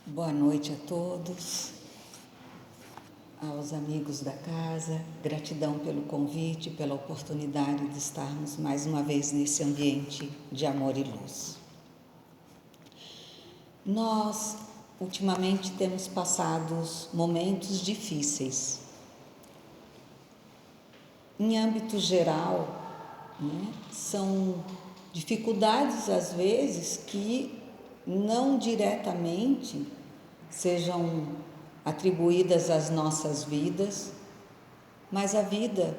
Boa noite a todos, aos amigos da casa, gratidão pelo convite, pela oportunidade de estarmos mais uma vez nesse ambiente de amor e luz. Nós, ultimamente, temos passado momentos difíceis. Em âmbito geral, são dificuldades, às vezes, que não diretamente sejam atribuídas às nossas vidas, mas à vida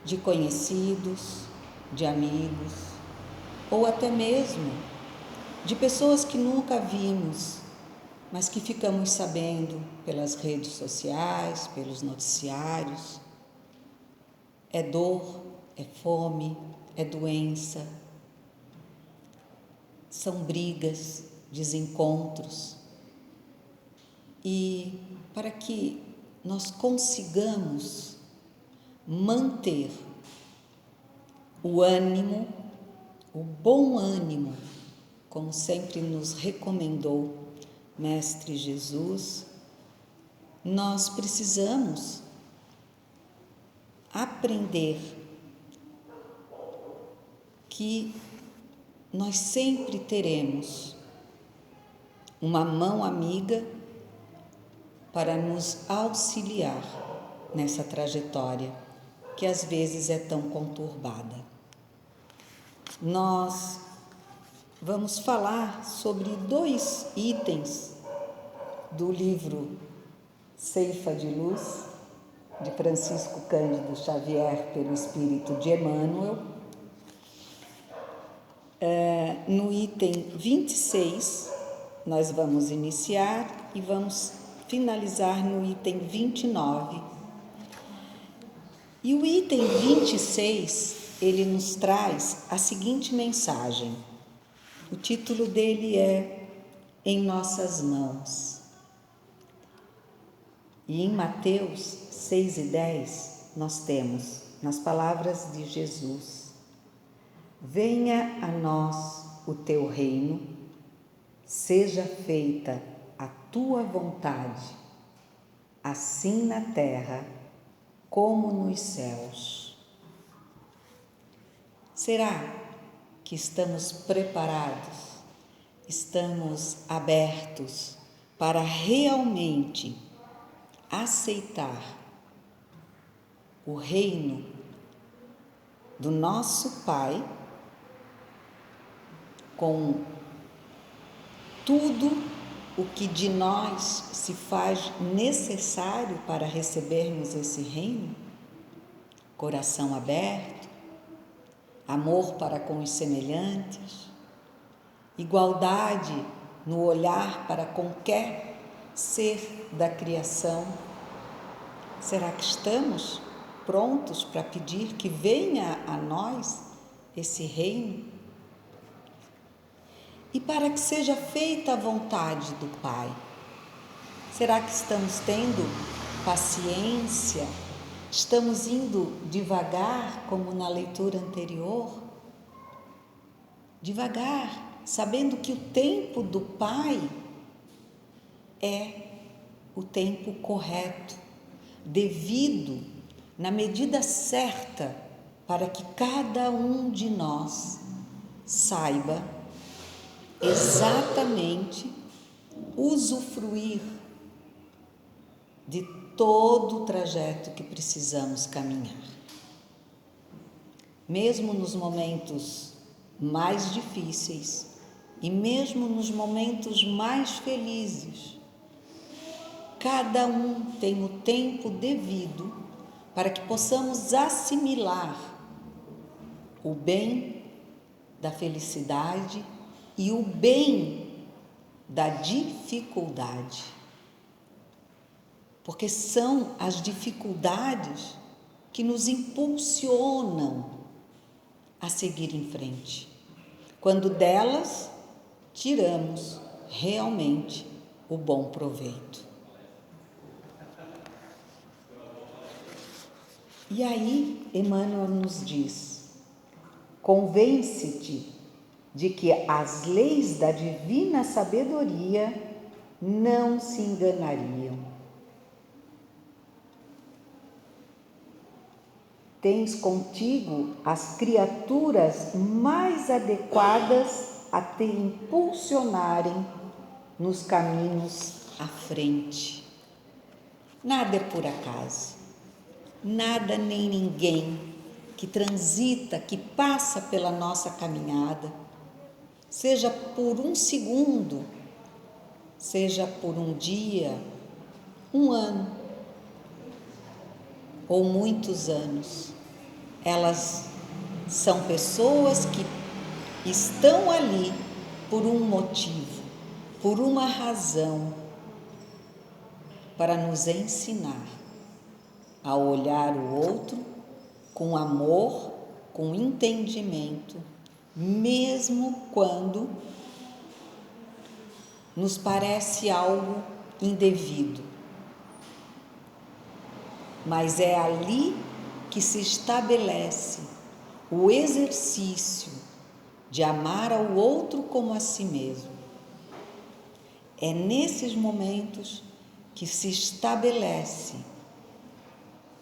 de conhecidos, de amigos, ou até mesmo de pessoas que nunca vimos, mas que ficamos sabendo pelas redes sociais, pelos noticiários. É dor, é fome, é doença, são brigas, desencontros. E para que nós consigamos manter o ânimo, o bom ânimo, como sempre nos recomendou Mestre Jesus, nós precisamos aprender que nós sempre teremos uma mão amiga para nos auxiliar nessa trajetória que às vezes é tão conturbada. Nós vamos falar sobre 2 itens do livro Ceifa de Luz, de Francisco Cândido Xavier, pelo Espírito de Emmanuel. No item 26, nós vamos iniciar e vamos finalizar no item 29. E o item 26, ele nos traz a seguinte mensagem. O título dele é Em Nossas Mãos. E em Mateus 6:10, nós temos, nas palavras de Jesus: venha a nós o teu reino, seja feita a tua vontade, assim na terra como nos céus. Será que estamos preparados, estamos abertos para realmente aceitar o reino do nosso Pai, com tudo o que de nós se faz necessário para recebermos esse reino? Coração aberto, amor para com os semelhantes, igualdade no olhar para qualquer ser da criação. Será que estamos prontos para pedir que venha a nós esse reino? E para que seja feita a vontade do Pai, será que estamos tendo paciência? Estamos indo devagar, como na leitura anterior? Devagar, sabendo que o tempo do Pai é o tempo correto, devido, na medida certa, para que cada um de nós saiba exatamente usufruir de todo o trajeto que precisamos caminhar. Mesmo nos momentos mais difíceis e mesmo nos momentos mais felizes, cada um tem o tempo devido para que possamos assimilar o bem da felicidade e o bem da dificuldade. Porque são as dificuldades que nos impulsionam a seguir em frente, quando delas tiramos realmente o bom proveito. E aí, Emmanuel nos diz: convence-te de que as leis da divina sabedoria não se enganariam. Tens contigo as criaturas mais adequadas a te impulsionarem nos caminhos à frente. Nada é por acaso, nada nem ninguém que transita, que passa pela nossa caminhada, seja por um segundo, seja por um dia, um ano ou muitos anos. Elas são pessoas que estão ali por um motivo, por uma razão, para nos ensinar a olhar o outro com amor, com entendimento, mesmo quando nos parece algo indevido. Mas é ali que se estabelece o exercício de amar ao outro como a si mesmo. É nesses momentos que se estabelece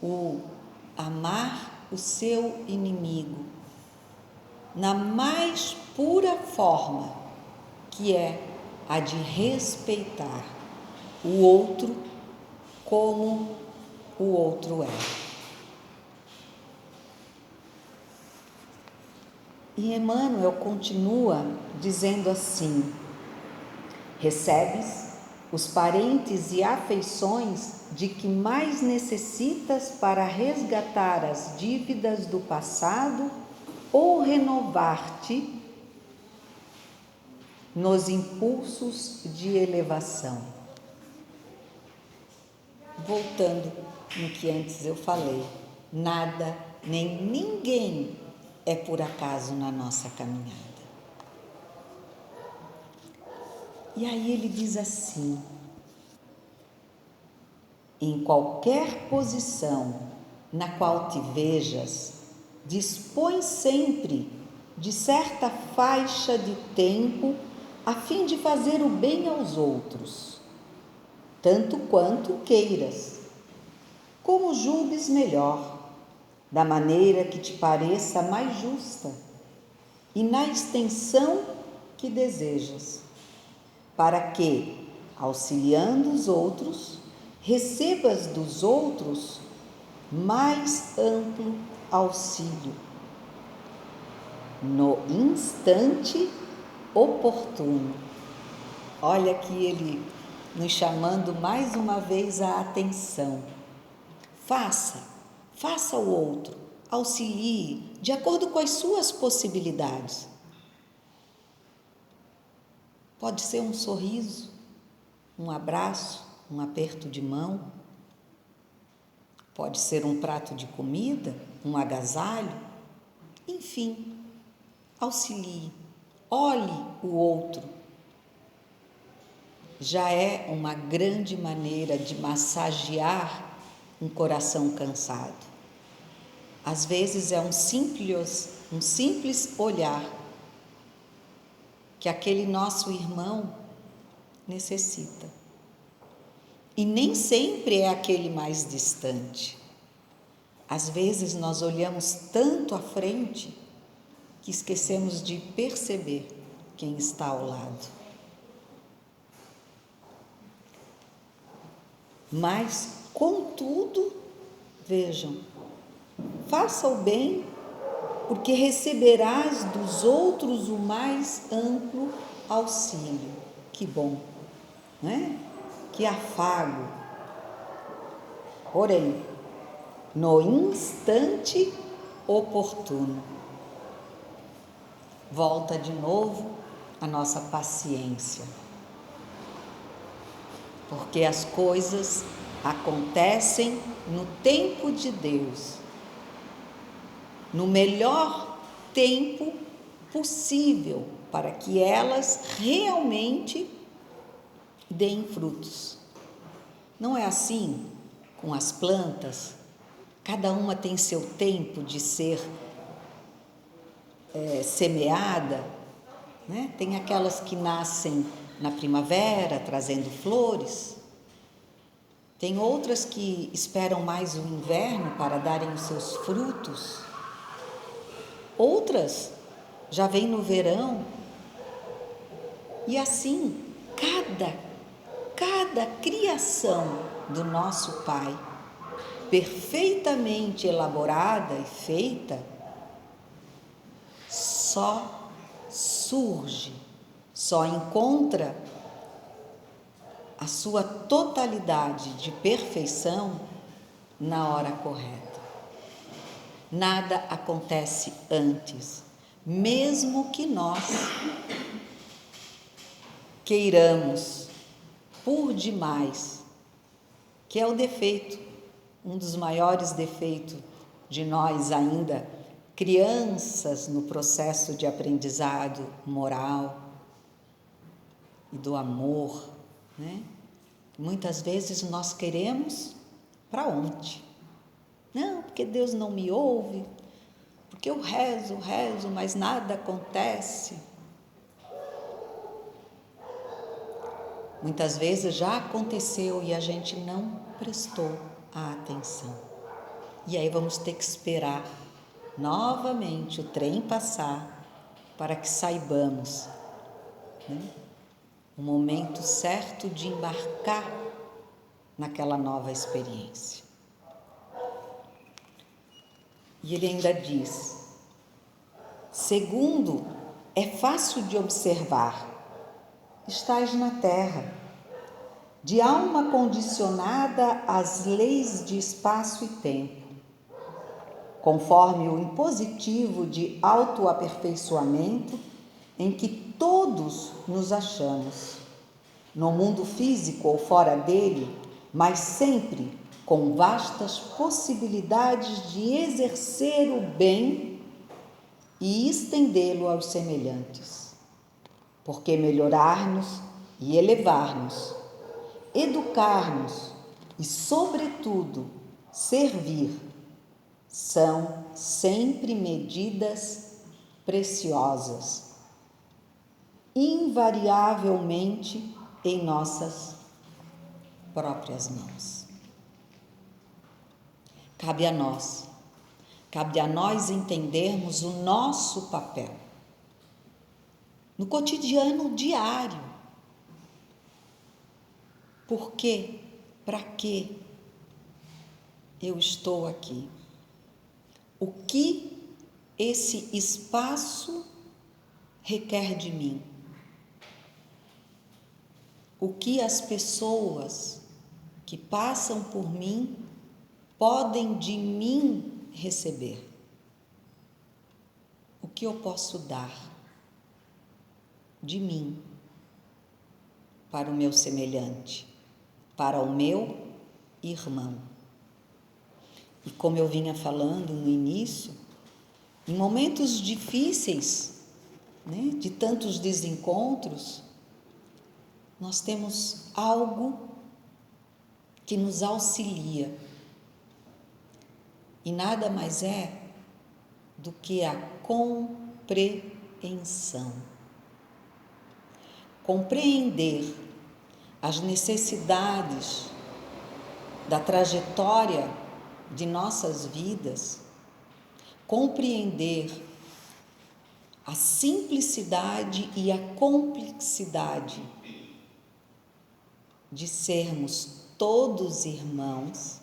o amar o seu inimigo na mais pura forma, que é a de respeitar o outro como o outro é. E Emmanuel continua dizendo assim: recebes os parentes e afeições de que mais necessitas para resgatar as dívidas do passado ou renovar-te nos impulsos de elevação. Voltando no que antes eu falei, nada nem ninguém é por acaso na nossa caminhada. E aí ele diz assim: em qualquer posição na qual te vejas, dispõe sempre de certa faixa de tempo a fim de fazer o bem aos outros, tanto quanto queiras, como julgues melhor, da maneira que te pareça mais justa e na extensão que desejas, para que, auxiliando os outros, recebas dos outros mais amplo auxílio, no instante oportuno. Olha aqui ele nos chamando mais uma vez a atenção. Faça o outro, auxilie de acordo com as suas possibilidades. Pode ser um sorriso, um abraço, um aperto de mão. Pode ser um prato de comida, um agasalho. Enfim, auxilie, olhe o outro. Já é uma grande maneira de massagear um coração cansado. Às vezes é um simples olhar que aquele nosso irmão necessita. E nem sempre é aquele mais distante. Às vezes nós olhamos tanto à frente que esquecemos de perceber quem está ao lado. Mas, contudo, vejam, faça o bem, porque receberás dos outros o mais amplo auxílio. Que bom, não é? Que afago. Porém, no instante oportuno. Volta de novo a nossa paciência. Porque as coisas acontecem no tempo de Deus, no melhor tempo possível, para que elas realmente deem frutos. Não é assim com as plantas? Cada uma tem seu tempo de ser semeada, né? Tem aquelas que nascem na primavera, trazendo flores. Tem outras que esperam mais o inverno para darem os seus frutos. Outras já vêm no verão. E assim, cada criação do nosso Pai, perfeitamente elaborada e feita, só surge, só encontra a sua totalidade de perfeição na hora correta. Nada acontece antes, mesmo que nós queiramos por demais, que é o defeito, um dos maiores defeitos de nós ainda, crianças no processo de aprendizado moral e do amor, né? Muitas vezes nós queremos para ontem. Não, porque Deus não me ouve, porque eu rezo, mas nada acontece. Muitas vezes já aconteceu e a gente não prestou a atenção. E aí vamos ter que esperar novamente o trem passar para que saibamos, né, o momento certo de embarcar naquela nova experiência. E ele ainda diz: segundo, é fácil de observar, estás na terra, de alma condicionada às leis de espaço e tempo, conforme o impositivo de autoaperfeiçoamento em que todos nos achamos, no mundo físico ou fora dele, mas sempre com vastas possibilidades de exercer o bem e estendê-lo aos semelhantes, porque melhorar-nos e elevar-nos, educar-nos e, sobretudo, servir são sempre medidas preciosas, invariavelmente em nossas próprias mãos. Cabe a nós entendermos o nosso papel no cotidiano diário. Por quê? Para quê eu estou aqui? O que esse espaço requer de mim? O que as pessoas que passam por mim podem de mim receber? O que eu posso dar de mim para o meu semelhante, para o meu irmão? E como eu vinha falando no início, em momentos difíceis, né, de tantos desencontros, nós temos algo que nos auxilia. E nada mais é do que a compreensão. Compreender as necessidades da trajetória de nossas vidas, compreender a simplicidade e a complexidade de sermos todos irmãos,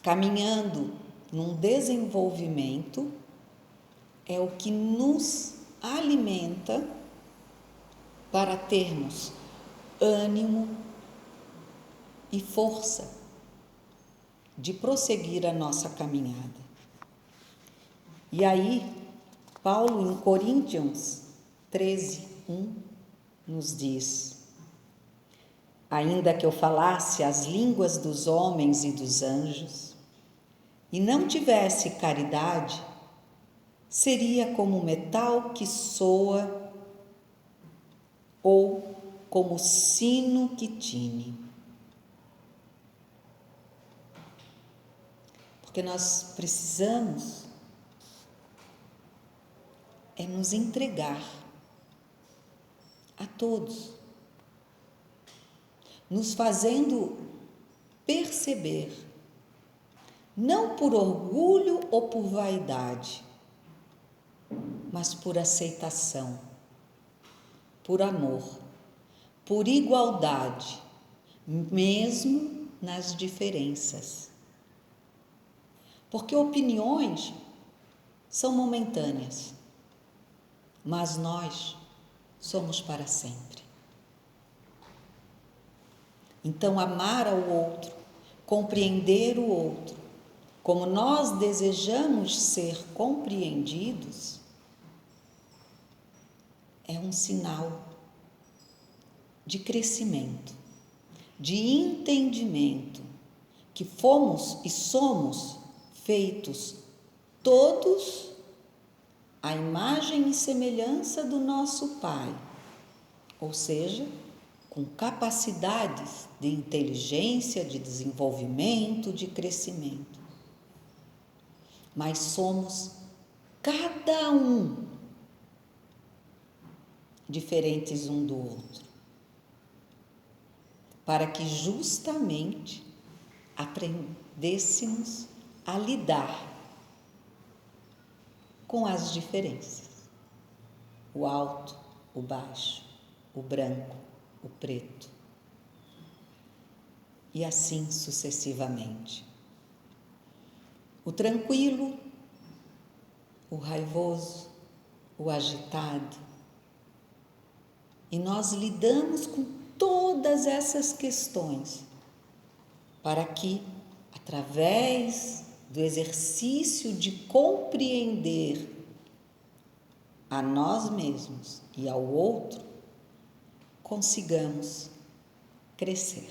caminhando num desenvolvimento, é o que nos alimenta para termos ânimo e força de prosseguir a nossa caminhada. E aí, Paulo, em Coríntios 13:1, nos diz: ainda que eu falasse as línguas dos homens e dos anjos, e não tivesse caridade, seria como metal que soa ou como sino que tine. Porque nós precisamos nos entregar a todos, nos fazendo perceber, não por orgulho ou por vaidade, mas por aceitação, por amor, por igualdade, mesmo nas diferenças. Porque opiniões são momentâneas, mas nós somos para sempre. Então, amar ao outro, compreender o outro, como nós desejamos ser compreendidos, é um sinal de crescimento, de entendimento, que fomos e somos feitos todos à imagem e semelhança do nosso Pai, ou seja, com capacidades de inteligência, de desenvolvimento, de crescimento. Mas somos cada um diferentes um do outro, para que justamente aprendêssemos a lidar com as diferenças, o alto, o baixo, o branco, o preto, e assim sucessivamente. O tranquilo, o raivoso, o agitado. E nós lidamos com todas essas questões para que, através do exercício de compreender a nós mesmos e ao outro, consigamos crescer.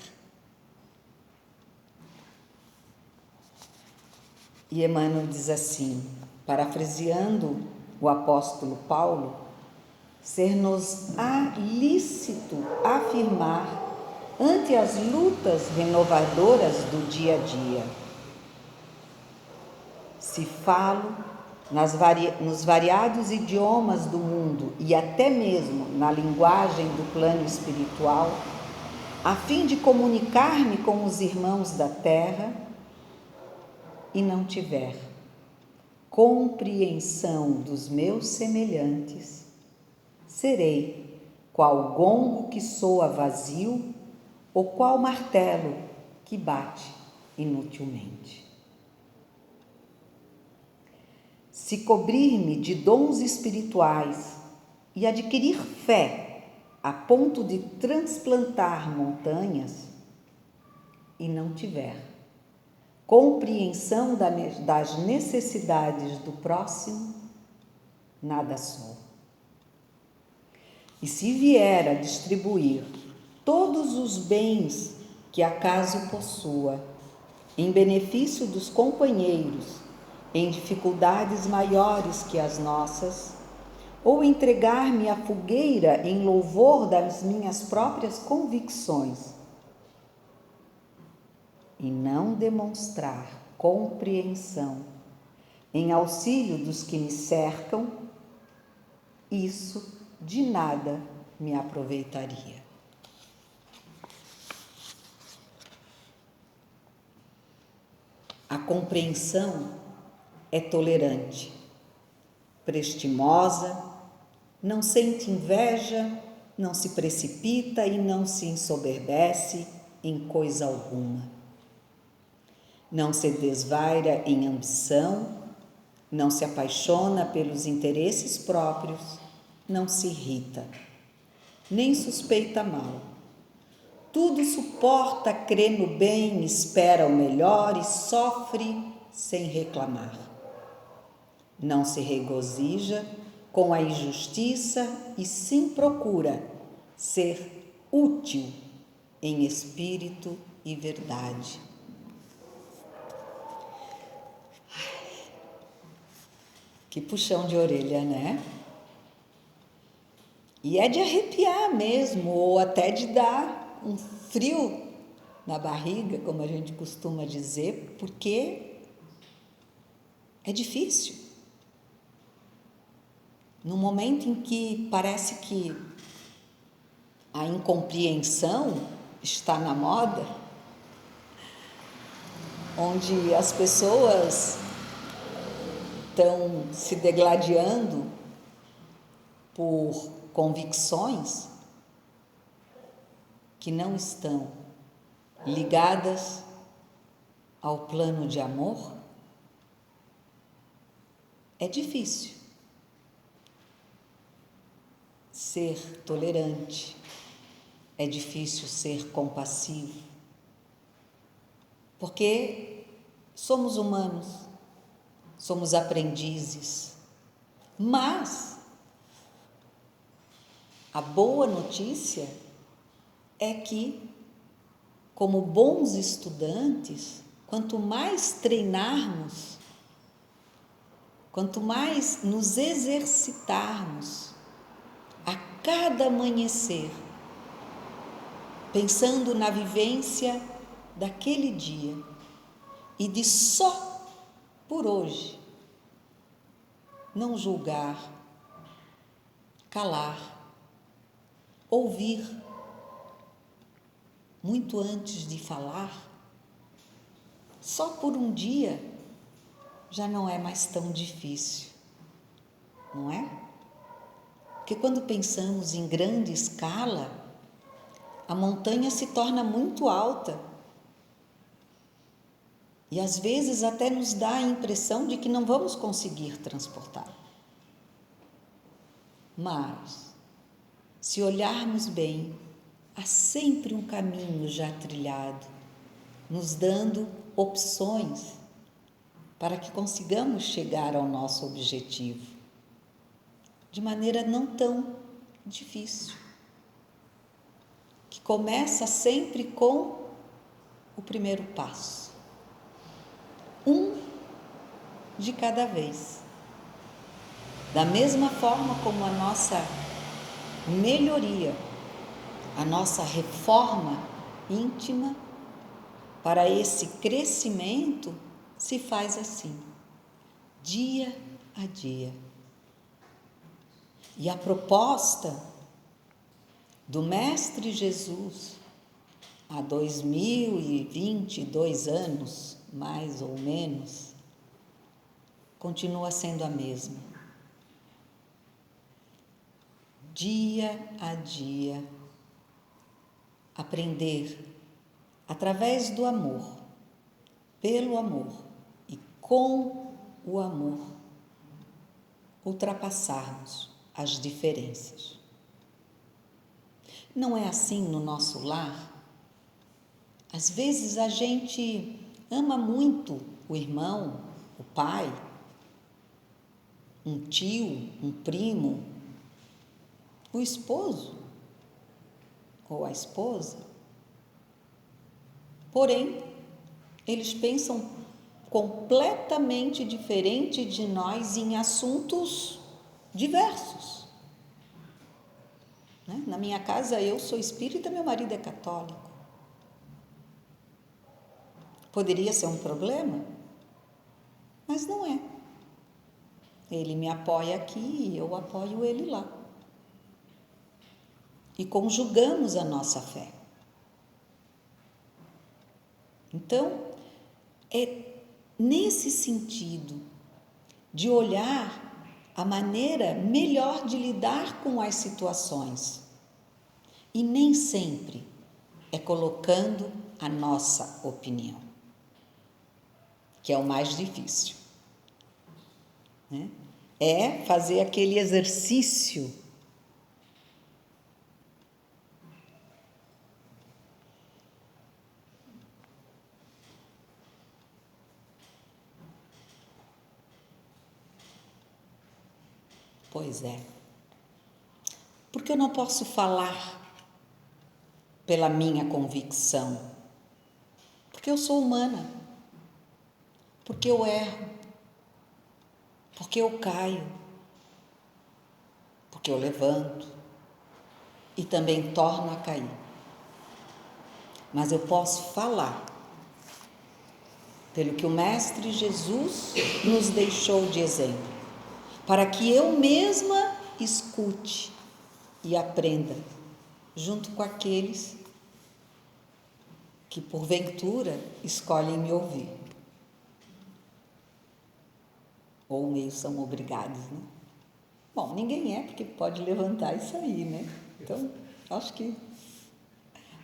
E Emmanuel diz assim, parafraseando o apóstolo Paulo, ser-nos-á lícito afirmar ante as lutas renovadoras do dia a dia. Se falo nos variados idiomas do mundo e até mesmo na linguagem do plano espiritual, a fim de comunicar-me com os irmãos da terra, e não tiver compreensão dos meus semelhantes, serei qual gongo que soa vazio ou qual martelo que bate inutilmente. Se cobrir-me de dons espirituais e adquirir fé a ponto de transplantar montanhas, e não tiver compreensão das necessidades do próximo, nada sou. E se vier a distribuir todos os bens que acaso possua, em benefício dos companheiros, em dificuldades maiores que as nossas, ou entregar-me à fogueira em louvor das minhas próprias convicções, e não demonstrar compreensão em auxílio dos que me cercam, isso de nada me aproveitaria. A compreensão é tolerante, prestimosa, não sente inveja, não se precipita e não se ensoberbece em coisa alguma. Não se desvaira em ambição, não se apaixona pelos interesses próprios, não se irrita, nem suspeita mal. Tudo suporta, crê no bem, espera o melhor e sofre sem reclamar. Não se regozija com a injustiça e sim procura ser útil em espírito e verdade. Que puxão de orelha, né? E é de arrepiar mesmo, ou até de dar um frio na barriga, como a gente costuma dizer, porque é difícil. No momento em que parece que a incompreensão está na moda, onde as pessoas estão se degladiando por convicções que não estão ligadas ao plano de amor, é difícil ser tolerante, é difícil ser compassivo, porque somos humanos, somos aprendizes, mas a boa notícia é que, como bons estudantes, quanto mais treinarmos, quanto mais nos exercitarmos a cada amanhecer, pensando na vivência daquele dia e de só por hoje não julgar, calar, ouvir, muito antes de falar, só por um dia já não é mais tão difícil, não é? Porque quando pensamos em grande escala, a montanha se torna muito alta e às vezes até nos dá a impressão de que não vamos conseguir transportar. Mas, se olharmos bem, há sempre um caminho já trilhado, nos dando opções para que consigamos chegar ao nosso objetivo de maneira não tão difícil, que começa sempre com o primeiro passo, um de cada vez. Da mesma forma como a nossa melhoria, a nossa reforma íntima para esse crescimento se faz assim, dia a dia. E a proposta do Mestre Jesus, há 2022 anos, mais ou menos, continua sendo a mesma. Dia a dia, aprender através do amor, pelo amor e com o amor, ultrapassarmos as diferenças. Não é assim no nosso lar? Às vezes a gente ama muito o irmão, o pai, um tio, um primo, o esposo ou a esposa. Porém, eles pensam completamente diferente de nós em assuntos diversos. Na minha casa, eu sou espírita, meu marido é católico. Poderia ser um problema, mas não é. Ele me apoia aqui e eu apoio ele lá. E conjugamos a nossa fé. Então, é nesse sentido de olhar a maneira melhor de lidar com as situações. E nem sempre é colocando a nossa opinião, que é o mais difícil, né? É fazer aquele exercício Pois é. Porque eu não posso falar pela minha convicção. Porque eu sou humana. Porque eu erro. Porque eu caio. Porque eu levanto. E também torno a cair. Mas eu posso falar pelo que o Mestre Jesus nos deixou de exemplo, para que eu mesma escute e aprenda junto com aqueles que porventura escolhem me ouvir. Ou meio são obrigados, né? Bom, ninguém é, porque pode levantar e sair, né? Então, acho que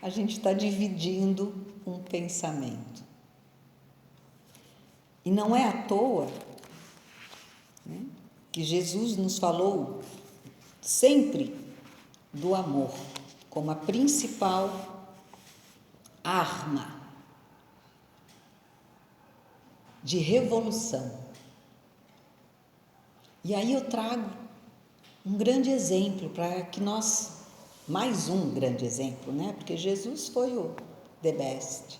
a gente está dividindo um pensamento. E não é à toa, né, que Jesus nos falou sempre do amor como a principal arma de revolução. E aí eu trago um grande exemplo para que mais um grande exemplo, né? Porque Jesus foi o the best.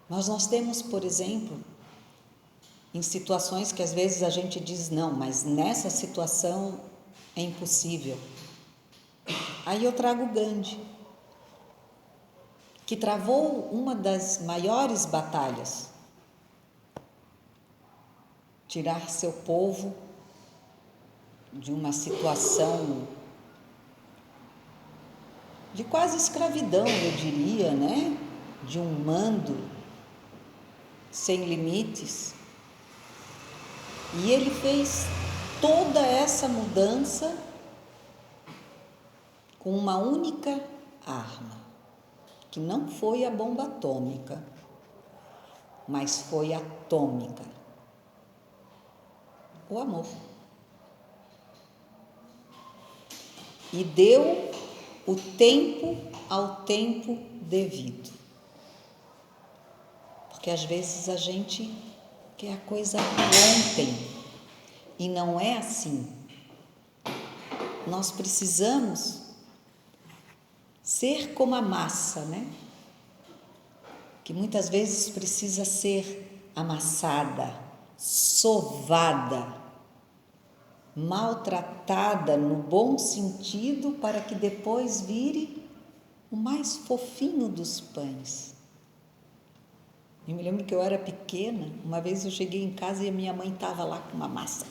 Mas nós temos, por exemplo, em situações que às vezes a gente diz não, mas nessa situação é impossível. Aí eu trago Gandhi, que travou uma das maiores batalhas, tirar seu povo de uma situação de quase escravidão, eu diria, né? De um mando sem limites. E ele fez toda essa mudança com uma única arma, que não foi a bomba atômica, mas foi atômica: o amor. E deu o tempo ao tempo devido. Porque às vezes a gente quer a coisa ontem, e não é assim. Nós precisamos ser como a massa, né? Que muitas vezes precisa ser amassada, sovada, maltratada no bom sentido, para que depois vire o mais fofinho dos pães. Eu me lembro que eu era pequena, uma vez eu cheguei em casa e a minha mãe estava lá com uma massa.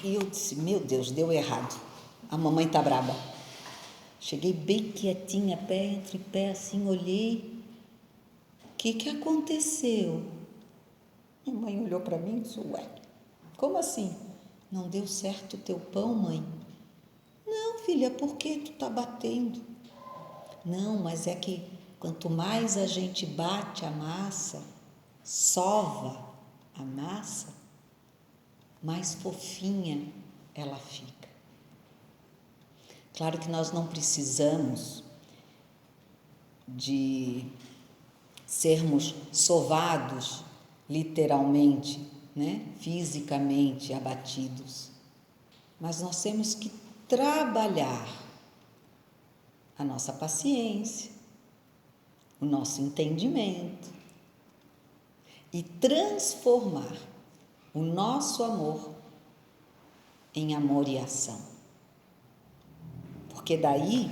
E eu disse, meu Deus, deu errado. A mamãe está braba. Cheguei bem quietinha, pé entre pé, assim, olhei. O que aconteceu? A mãe olhou para mim e disse, ué, como assim? Não deu certo o teu pão, mãe? Não, filha, por que tu está batendo? Não, mas é que quanto mais a gente bate a massa, sova a massa, mais fofinha ela fica. Claro que nós não precisamos de sermos sovados, literalmente, né? Fisicamente abatidos, mas nós temos que trabalhar a nossa paciência, o nosso entendimento e transformar o nosso amor em amor e ação. Porque daí,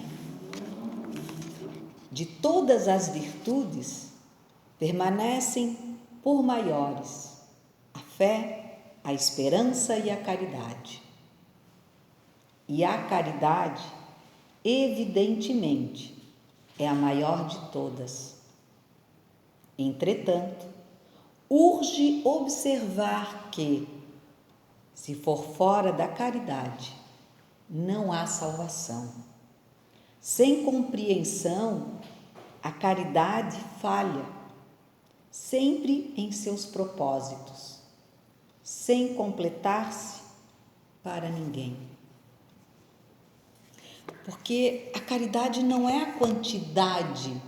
de todas as virtudes, permanecem por maiores a fé, a esperança e a caridade. E a caridade, evidentemente, é a maior de todas. Entretanto, urge observar que, se for fora da caridade, não há salvação. Sem compreensão, a caridade falha, sempre em seus propósitos, sem completar-se para ninguém. Porque a caridade não é a quantidade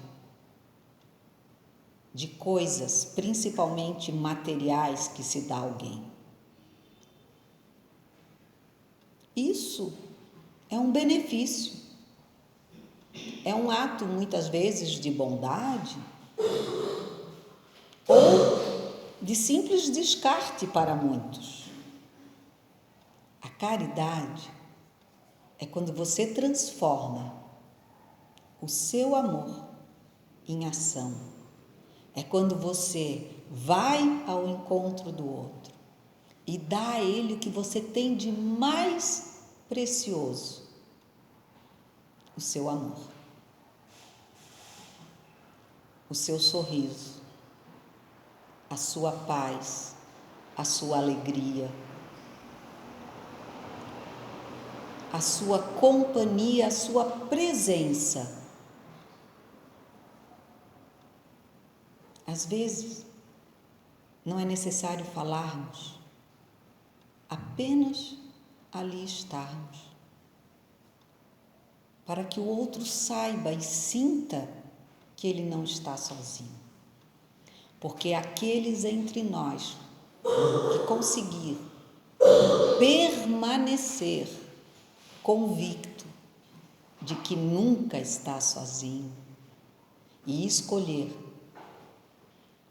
de coisas, principalmente materiais, que se dá a alguém. Isso é um benefício, é um ato, muitas vezes, de bondade ou de simples descarte para muitos. A caridade é quando você transforma o seu amor em ação. É quando você vai ao encontro do outro e dá a ele o que você tem de mais precioso, o seu amor. o seu sorriso, a sua paz, a sua alegria, a sua companhia, a sua presença. Às vezes, não é necessário falarmos, apenas ali estarmos, para que o outro saiba e sinta que ele não está sozinho. Porque aqueles entre nós que conseguir permanecer convicto de que nunca está sozinho e escolher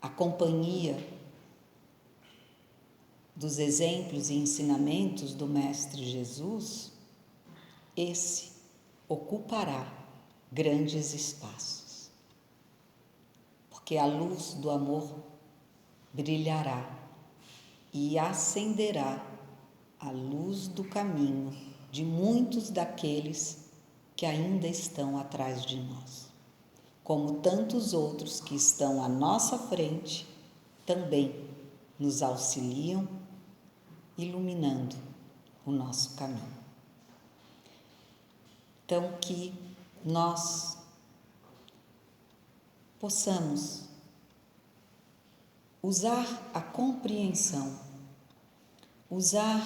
a companhia dos exemplos e ensinamentos do Mestre Jesus, esse ocupará grandes espaços, porque a luz do amor brilhará e acenderá a luz do caminho de muitos daqueles que ainda estão atrás de nós, como tantos outros que estão à nossa frente também nos auxiliam, iluminando o nosso caminho. Então, que nós possamos usar a compreensão, usar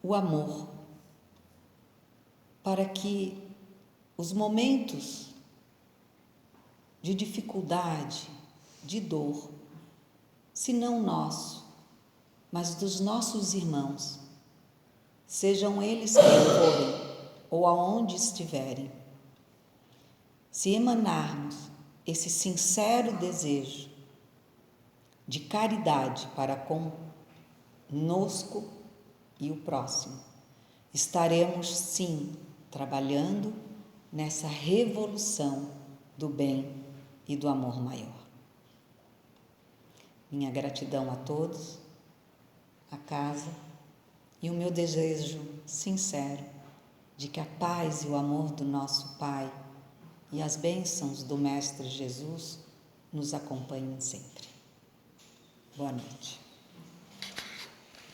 o amor, para que os momentos de dificuldade, de dor, se não nosso, mas dos nossos irmãos, sejam eles quem forem ou aonde estiverem, se emanarmos esse sincero desejo de caridade para conosco e o próximo, estaremos sim trabalhando nessa revolução do bem e do amor maior. Minha gratidão a todos, a casa, e o meu desejo sincero de que a paz e o amor do nosso Pai e as bênçãos do Mestre Jesus nos acompanhem sempre. Boa noite.